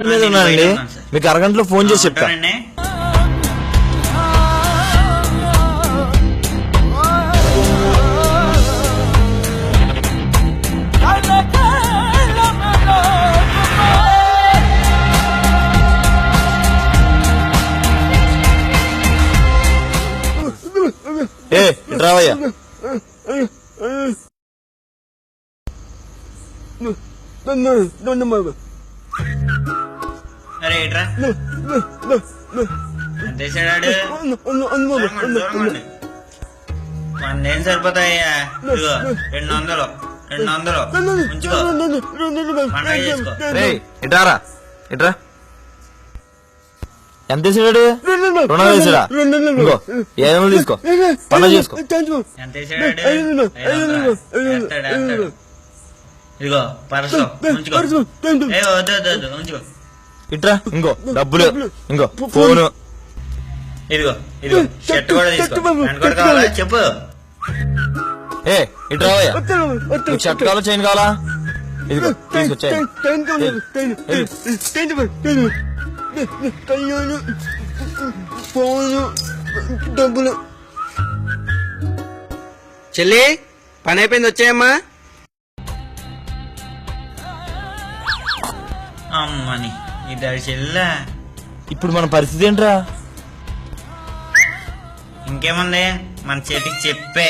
మీద ఉన్నానండి, మీకు అరగంటలో ఫోన్ చేసి చెప్తా. ఏ రావయ్యా, అరే ఏట్రా ఎంత వేసాడాడు? 100 ఏం సరిపోతాయ్యా? ఇదిగో 200 ఉంచుకో, పండగ చేసుకో. ఇట్రారా ఇట్రా. ఎంత వేసాడు? 200 వేసాడా? ఇంకో 500 తీసుకో, పండగ చేసుకో. ఎంత వేసాడాడు? 500 ఇదిగో పరసు ఉంచుకో. ఏ వద్దు ఉంచుకో. ఇట్రా, ఇంకో డబ్బులు, ఇంకో ఫోను. ఇదిగో షర్ట్ కూడా తీసుకో. ప్యాంట్ కూడా కావాలా చెప్పు. ఏ ఇట్రావయ్యా, నీకు షర్ట్ కావాలా చైన్ కావాలా? ఇదిగో తీసుకొచ్చాయి. డబ్బులు. చెల్లి పని అయిపోయింది, వచ్చాయమ్మా. అమ్మని ఇద్దరు చెల్లా. ఇప్పుడు మన పరిస్థితి ఏంట్రా? ఇంకేముంది, మన చేతికి చెప్పే.